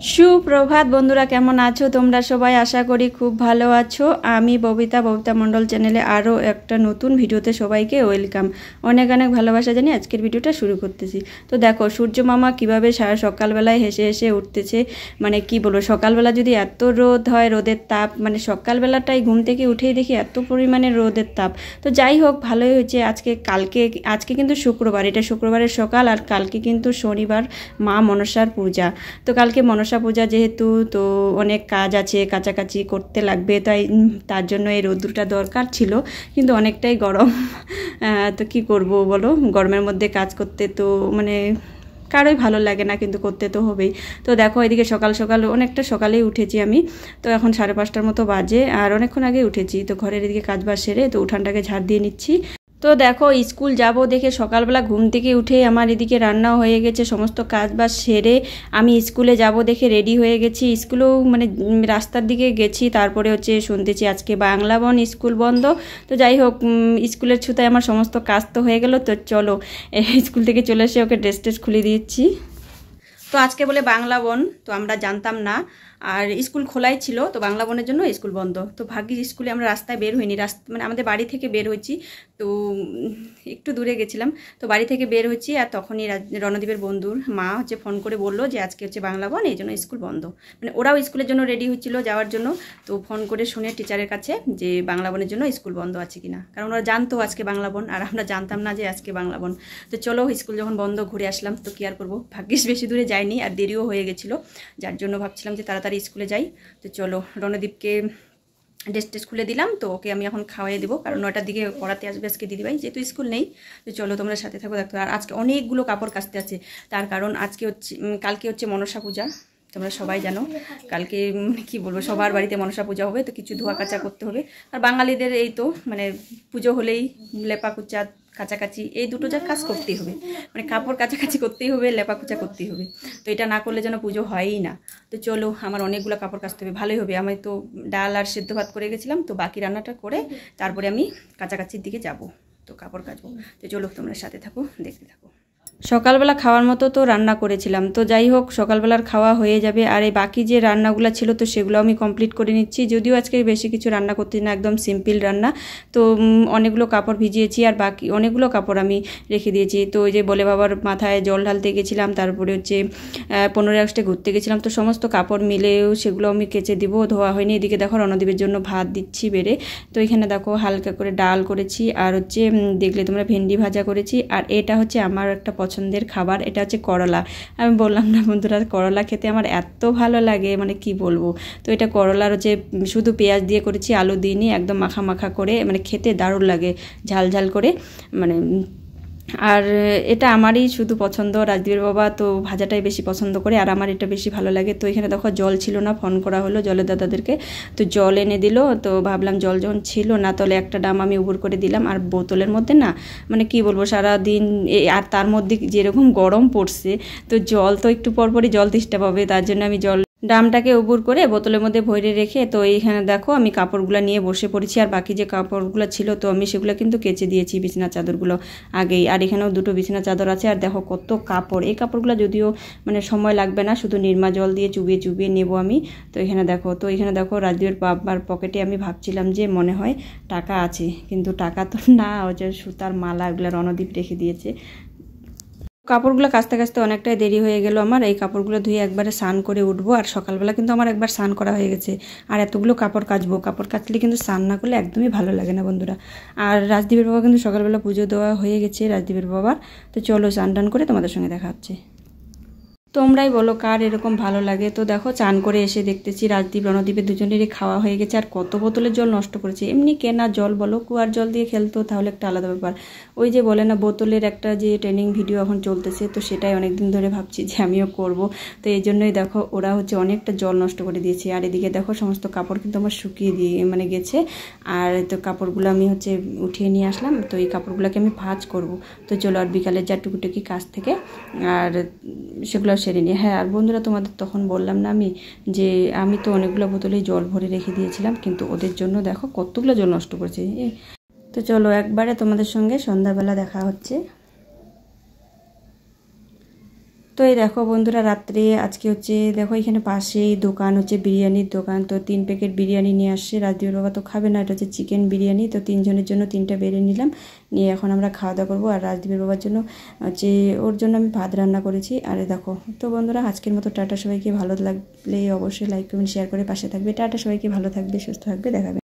সুপ্রভাত বন্ধুরা, কেমন আছো তোমরা সবাই? আশা করি খুব ভালো আছো। আমি ববিতা মণ্ডল চ্যানেলে আরও একটা নতুন ভিডিওতে সবাইকে ওয়েলকাম। অনেক অনেক ভালোবাসা জানিয়ে আজকের ভিডিওটা শুরু করতেছি। তো দেখো সূর্য মামা কীভাবে সারা সকালবেলায় হেসে হেসে উঠতেছে। মানে কি বলবো, সকালবেলা যদি এত রোদ হয়, রোদের তাপ, মানে সকালবেলাটাই ঘুম থেকে উঠেই দেখি এত পরিমাণে রোদের তাপ। তো যাই হোক, ভালোই হয়েছে। আজকে কিন্তু শুক্রবার, এটা শুক্রবারের সকাল, আর কালকে কিন্তু শনিবার মা মনসার পূজা। তো কালকে মনসা পূজা যেহেতু, তো অনেক কাজ আছে, কাছাকাছি করতে লাগবে, তাই তার জন্য এই রোদ্রুটা দরকার ছিল। কিন্তু অনেকটাই গরম, তো কি করব বলো, গরমের মধ্যে কাজ করতে তো মানে কারোই ভালো লাগে না, কিন্তু করতে তো হবেই। তো দেখো এদিকে সকাল সকাল, অনেকটা সকালেই উঠেছি আমি। তো এখন 5:30টার মতো বাজে, আর অনেকক্ষণ আগে উঠেছি। তো ঘরের এদিকে কাজবাজ সেরে তো উঠানটাকে ঝাড় দিয়ে নিচ্ছি। তো দেখো স্কুল যাব দেখে সকালবেলা ঘুম থেকে উঠে আমার এদিকে রান্নাও হয়ে গেছে, সমস্ত কাজ বাজ সেরে আমি স্কুলে যাব দেখে রেডি হয়ে গেছি। স্কুলেও মানে রাস্তার দিকে গেছি, তারপরে হচ্ছে শুনতেছি আজকে বাংলা বন স্কুল বন্ধ। তো যাই হোক, স্কুলের ছুতায় আমার সমস্ত কাজ তো হয়ে গেল। তো চলো স্কুল থেকে চলে এসে ওকে ড্রেস খুলে দিচ্ছি। তো আজকে বলে বাংলা বন, তো আমরা জানতাম না, আর স্কুল খোলাই ছিল, তো বাংলা বনের জন্য স্কুল বন্ধ। তো ভাগ্যিস স্কুলে আমরা রাস্তায় বের হইনি, মানে আমাদের বাড়ি থেকে বের হয়েছি, তো একটু দূরে গেছিলাম। তো বাড়ি থেকে বের হয়েছি, আর তখনই রণদীপের বন্ধুর মা হচ্ছে ফোন করে বললো যে আজকে হচ্ছে বাংলা বন, এই জন্য স্কুল বন্ধ। মানে ওরাও স্কুলের জন্য রেডি হচ্ছিল যাওয়ার জন্য। তো ফোন করে শুনে টিচারের কাছে যে বাংলা বনের জন্য স্কুল বন্ধ আছে কিনা, কারণ ওরা জানতো আজকে বাংলা বন, আর আমরা জানতাম না যে আজকে বাংলা বন। তো চলো স্কুল যখন বন্ধ ঘুরে আসলাম, তো কি আর করবো, ভাগ্যিস বেশি দূরে যাইনি, আর দেরিও হয়ে গেছিলো, যার জন্য ভাবছিলাম যে তাড়াতাড়ি স্কুলে যাই। তো চলো রণদীপকে ড্রেস খুলে দিলাম, তো ওকে আমি এখন খাওয়াই দেবো, কারণ 9টার দিকে পড়াতে আসবে আজকে দিদিভাই, যেহেতু স্কুল নেই। তো চলো তোমরা সাথে থাকো, দেখো। আর আজকে অনেকগুলো কাপড় কাচতে আছে, তার কারণ কালকে হচ্ছে মনসা পূজা, তোমরা সবাই জানো। কালকে কি বলবো, সবার বাড়িতে মনসা পূজা হবে, তো কিছু ধোয়া কাচা করতে হবে। আর বাঙালিদের এই তো মানে পুজো হলেই লেপা কুচা কাছাকাছি এই দুটো যা কাজ করতেই হবে, মানে কাপড় কাছাকাছি করতেই হবে, লেপা কুচা করতেই হবে। তো এটা না করলে যেন পুজো হয়ই না। তো চলো আমার অনেকগুলো কাপড় কাচতে হবে, ভালোই হবে। আমি তো ডাল আর সেদ্ধ ভাত করে গেছিলাম, তো বাকি রান্নাটা করে তারপরে আমি কাছাকাছির দিকে যাব, তো কাপড় কাচবো। তো চলো তোমরা সাথে থাকো, দেখতে থাকো। সকালবেলা খাওয়ার মতো তো রান্না করেছিলাম, তো যাই হোক সকালবেলার খাওয়া হয়ে যাবে। আর এই বাকি যে রান্নাগুলো ছিল, তো সেগুলো আমি কমপ্লিট করে নিচ্ছি। যদিও আজকে বেশি কিছু রান্না করতে না, একদম সিম্পল রান্না। তো অনেকগুলো কাপড় ভিজিয়েছি, আর বাকি অনেকগুলো কাপড় আমি রেখে দিয়েছি। তো ওই যে বলে বাবার মাথায় জল ঢালতে গেছিলাম, তারপরে হচ্ছে 15 আগস্টে ঘুরতে গেছিলাম, তো সমস্ত কাপড় মিলেও সেগুলো আমি কেচে দিব, ধোয়া হয়নি। এদিকে দেখো রণদীপের জন্য ভাত দিচ্ছি বেড়ে। তো এখানে দেখো হালকা করে ডাল করেছি, আর হচ্ছে দেখলে তোমরা ভেন্ডি ভাজা করেছি। আর এটা হচ্ছে আমার একটা পছন্দের খাবার, এটা হচ্ছে করলা। আমি বললাম না বন্ধুরা, করলা খেতে আমার এত ভালো লাগে, মানে কি বলবো। তো এটা করলার হচ্ছে শুধু পেঁয়াজ দিয়ে করেছি, আলু দিইনি, একদম মাখা মাখা করে, মানে খেতে দারুণ লাগে, ঝাল ঝাল করে মানে। আর এটা আমারই শুধু পছন্দ, রাজদীপের বাবা তো ভাজাটাই বেশি পছন্দ করে, আর আমার এটা বেশি ভালো লাগে। তো এখানে দেখো জল ছিল না, ফোন করা হলো জলের দাদাদেরকে, তো জল এনে দিল। তো ভাবলাম জল যখন ছিল না, তাহলে একটা ডাম আমি উবুর করে দিলাম। আর বোতলের মধ্যে না, মানে কি বলবো, সারাদিন আর তার মধ্যে যেরকম গরম পড়ছে, তো জল তো একটু পরপরই জল তেষ্টা পাবে, তার জন্য আমি ডামটাকে উবুর করে বোতলের মধ্যে ভরে রেখে, তো এইখানে দেখো আমি কাপড়গুলো নিয়ে বসে পড়েছি। আর বাকি যে কাপড়গুলো ছিল, তো আমি সেগুলো কিন্তু কেচে দিয়েছি, বিছানা চাদরগুলো আগেই। আর এখানেও দুটো বিছানা চাদর আছে। আর দেখো কত কাপড়, এই কাপড়গুলো যদিও মানে সময় লাগবে না, শুধু নির্মা জল দিয়ে চুবিয়ে চুবিয়ে নেব আমি। তো এখানে দেখো রাজদীপের বাবার পকেটে আমি ভাবছিলাম যে মনে হয় টাকা আছে, কিন্তু টাকা তো না, ওই যে সুতার মালা, এগুলো রণদীপ রেখে দিয়েছে। কাপড়গুলো কাচতে কাচতে অনেকটাই দেরি হয়ে গেল আমার। এই কাপড়গুলো ধুয়ে একবারে স্নান করে উঠবো। আর সকালবেলা কিন্তু আমার একবার স্নান করা হয়ে গেছে, আর এতগুলো কাপড় কাচবো, কাপড় কাচলে কিন্তু স্নান না করলে একদমই ভালো লাগে না বন্ধুরা। আর রাজদীপের বাবা কিন্তু সকালবেলা পুজো দেওয়া হয়ে গেছে রাজদীপের বাবার। তো চলো স্নান টান করে তোমাদের সঙ্গে দেখা হচ্ছে। তোমরাই বলো কার এরকম ভালো লাগে। তো দেখো চান করে এসে দেখতেছি রাজদীপ রণদীপের দুজনেরই খাওয়া হয়ে গেছে। আর কত বোতলের জল নষ্ট করেছে, এমনি কেনা জল বলো, কুয়ার জল দিয়ে খেলতো তাহলে একটা আলাদা ব্যাপার। ওই যে বলে না বোতলের একটা যে ট্রেনিং ভিডিও এখন চলতেছে, তো সেটাই অনেকদিন ধরে ভাবছি যে আমিও করব। তো এই জন্যই দেখো ওরা হচ্ছে অনেকটা জল নষ্ট করে দিয়েছে। আর এদিকে দেখো সমস্ত কাপড় কিন্তু আমার শুকিয়ে দিয়ে মানে গেছে। আর তো কাপড়গুলো আমি হচ্ছে উঠিয়ে নিয়ে আসলাম, তো এই কাপড়গুলোকে আমি ভাঁজ করব। তো চলো আর বিকালের যা টুকুটুকি কাজ থেকে আর সেগুলো সেরে নিই। হ্যাঁ, আর বন্ধুরা তোমাদের তখন বললাম না আমি, যে আমি তো অনেকগুলো বোতলেই জল ভরে রেখে দিয়েছিলাম, কিন্তু ওদের জন্য দেখো কতগুলো জল নষ্ট করেছে। তো চলো একবারে তোমাদের সঙ্গে সন্ধ্যাবেলা দেখা হচ্ছে। তো তো এই দেখো বন্ধুরা রাত্রে আজকে হচ্ছে দেখো এখানে পাশেই দোকান হচ্ছে বিরিয়ানির দোকান, তো 3 প্যাকেট বিরিয়ানি নিয়ে আসছে। রাজদীপের বাবা তো খাবে না, এটা হচ্ছে চিকেন বিরিয়ানি। তো 3 জনের জন্য 3টা বেড়ে নিলাম, নিয়ে এখন আমরা খাওয়া দাওয়া করবো। আর রাজদীপের বাবার জন্য হচ্ছে ওর জন্য আমি ভাত রান্না করেছি। আর দেখো তো বন্ধুরা আজকের মতো টাটা, সবাইকে ভালো লাগলে অবশ্যই লাইক কমেন্ট শেয়ার করে পাশে থাকবে। টাটা, সবাইকে ভালো থাকবে, সুস্থ থাকবে, দেখাবে।